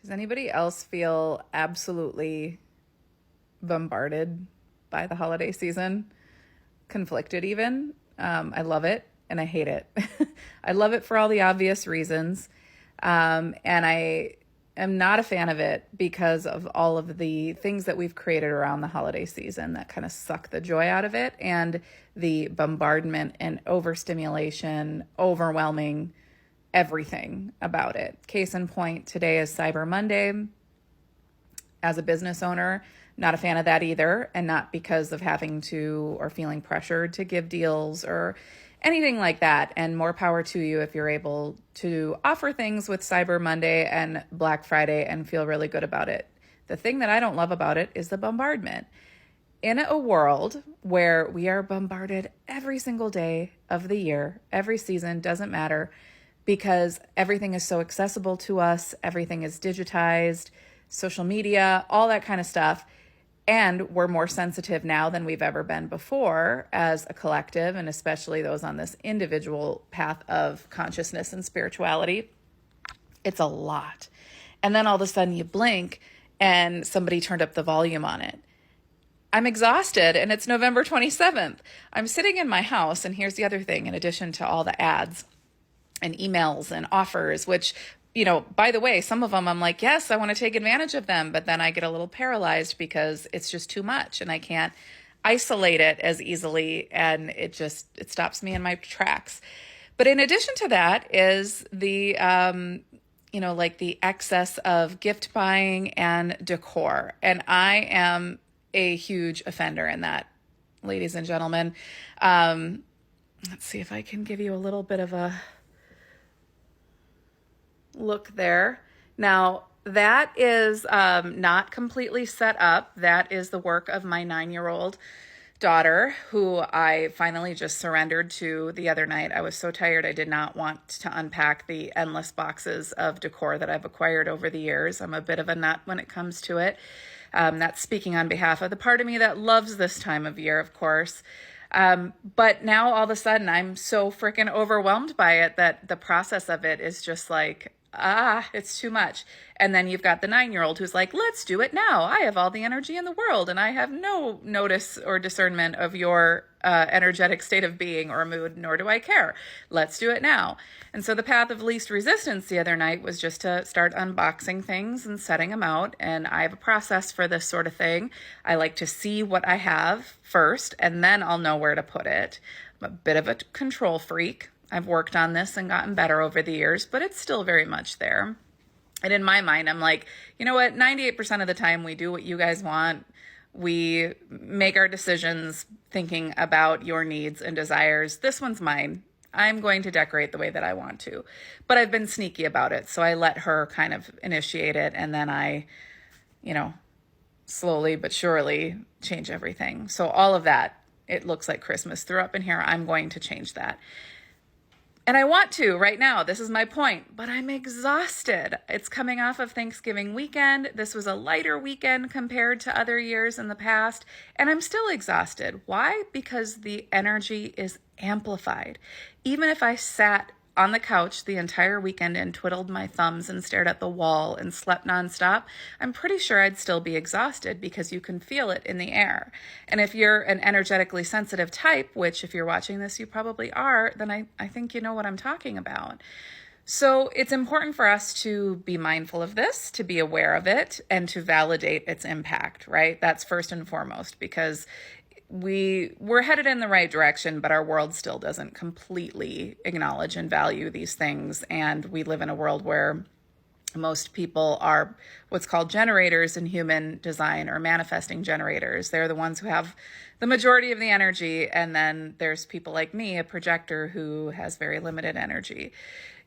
Does anybody else feel absolutely bombarded by the holiday season? Conflicted even? I love it and I hate it. I love it for all the obvious reasons. And I am not a fan of it because of all of the things that we've created around the holiday season that kind of suck the joy out of it, and the bombardment and overstimulation, overwhelming everything about it. Case in point, today is Cyber Monday. As a business owner, not a fan of that either, and not because of having to or feeling pressured to give deals or anything like that. And more power to you if you're able to offer things with Cyber Monday and Black Friday and feel really good about it. The thing that I don't love about it is the bombardment. In a world where we are bombarded every single day of the year, every season, doesn't matter, because everything is so accessible to us, everything is digitized, social media, all that kind of stuff. And we're more sensitive now than we've ever been before as a collective, and especially those on this individual path of consciousness and spirituality. It's a lot. And then all of a sudden you blink and somebody turned up the volume on it. I'm exhausted and it's November 27th. I'm sitting in my house, and here's the other thing, in addition to all the ads and emails and offers, which, by the way, some of them I'm like, yes, I want to take advantage of them. But then I get a little paralyzed because it's just too much and I can't isolate it as easily. And it stops me in my tracks. But in addition to that is the, like the excess of gift buying and decor. And I am a huge offender in that, ladies and gentlemen. Let's see if I can give you a little bit of a look there. Now, that is not completely set up. That is the work of my 9-year-old daughter, who I finally just surrendered to the other night. I was so tired. I did not want to unpack the endless boxes of decor that I've acquired over the years. I'm a bit of a nut when it comes to it. That's speaking on behalf of the part of me that loves this time of year, of course. But now all of a sudden I'm so freaking overwhelmed by it that the process of it is just like, it's too much. And then you've got the 9-year-old who's like, let's do it now. I have all the energy in the world and I have no notice or discernment of your energetic state of being or mood, nor do I care. Let's do it now. And so the path of least resistance the other night was just to start unboxing things and setting them out. And I have a process for this sort of thing. I like to see what I have first, and then I'll know where to put it. I'm a bit of a control freak. I've worked on this and gotten better over the years, but it's still very much there. And in my mind, I'm like, you know what? 98% of the time we do what you guys want. We make our decisions thinking about your needs and desires. This one's mine. I'm going to decorate the way that I want to. But I've been sneaky about it. So I let her kind of initiate it. And then I, slowly but surely change everything. So all of that, it looks like Christmas threw up in here. I'm going to change that. And I want to right now. This is my point, but I'm exhausted. It's coming off of Thanksgiving weekend. This was a lighter weekend compared to other years in the past, and I'm still exhausted. Why? Because the energy is amplified. Even if I sat on the couch the entire weekend and twiddled my thumbs and stared at the wall and slept nonstop, I'm pretty sure I'd still be exhausted because you can feel it in the air. And if you're an energetically sensitive type, which if you're watching this, you probably are, then I think you know what I'm talking about. So it's important for us to be mindful of this, to be aware of it, and to validate its impact, right? That's first and foremost, because we're headed in the right direction, but our world still doesn't completely acknowledge and value these things. And we live in a world where most people are what's called generators in human design, or manifesting generators. They're the ones who have the majority of the energy. And then there's people like me, a projector, who has very limited energy.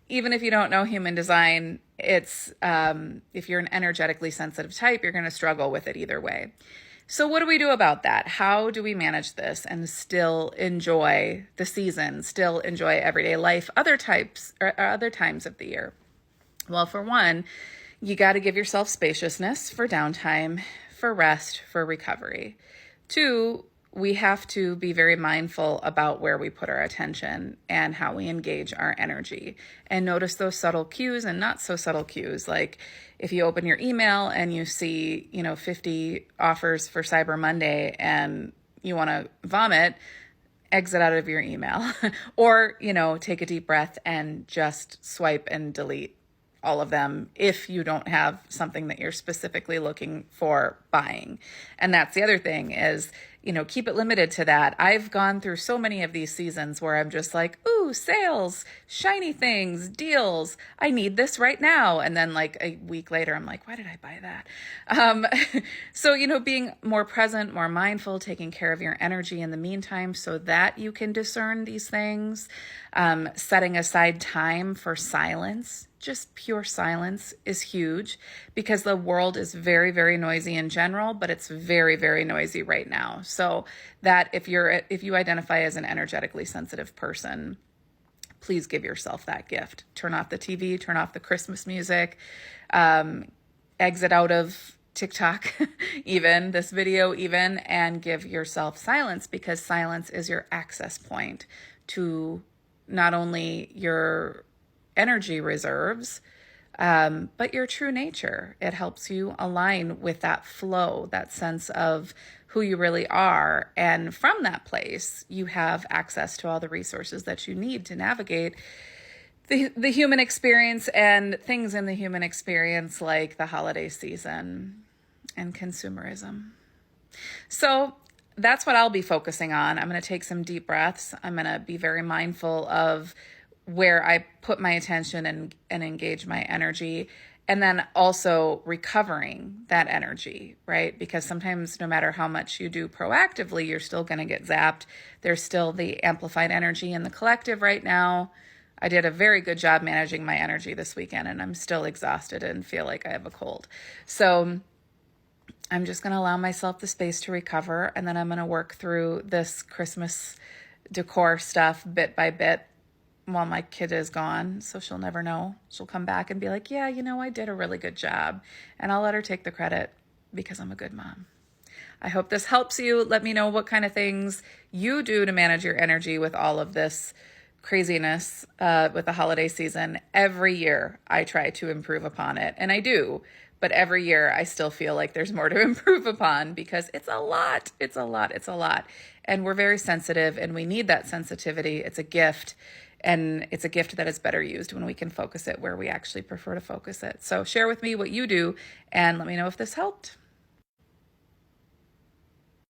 Even if you don't know human design, it's if you're an energetically sensitive type, you're going to struggle with it either way. So what do we do about that? How do we manage this and still enjoy the season, still enjoy everyday life, other times of the year? Well, for one, you got to give yourself spaciousness for downtime, for rest, for recovery. Two, we have to be very mindful about where we put our attention and how we engage our energy, and notice those subtle cues and not so subtle cues. Like if you open your email and you see, 50 offers for Cyber Monday and you want to vomit, exit out of your email or, take a deep breath and just swipe and delete all of them if you don't have something that you're specifically looking for buying. And that's the other thing is, keep it limited to that. I've gone through so many of these seasons where I'm just like, ooh, sales, shiny things, deals. I need this right now. And then like a week later, I'm like, why did I buy that? So, being more present, more mindful, taking care of your energy in the meantime so that you can discern these things, setting aside time for silence. Just pure silence is huge because the world is very, very noisy in general, but it's very, very noisy right now. So that if you identify as an energetically sensitive person, please give yourself that gift. Turn off the TV, turn off the Christmas music, exit out of TikTok, even this video, and give yourself silence, because silence is your access point to not only your energy reserves, but your true nature. It helps you align with that flow, that sense of who you really are. And from that place, you have access to all the resources that you need to navigate the human experience and things in the human experience like the holiday season and consumerism. So that's what I'll be focusing on. I'm going to take some deep breaths. I'm going to be very mindful of where I put my attention and engage my energy, and then also recovering that energy, right? Because sometimes no matter how much you do proactively, you're still going to get zapped. There's still the amplified energy in the collective right now. I did a very good job managing my energy this weekend, and I'm still exhausted and feel like I have a cold. So I'm just going to allow myself the space to recover, and then I'm going to work through this Christmas decor stuff bit by bit while my kid is gone, so she'll never know. She'll come back and be like, yeah, I did a really good job. And I'll let her take the credit because I'm a good mom. I hope this helps you. Let me know what kind of things you do to manage your energy with all of this craziness with the holiday season. Every year I try to improve upon it, and I do. But every year I still feel like there's more to improve upon because it's a lot. It's a lot. It's a lot. And we're very sensitive, and we need that sensitivity. It's a gift. And it's a gift that is better used when we can focus it where we actually prefer to focus it. So share with me what you do and let me know if this helped.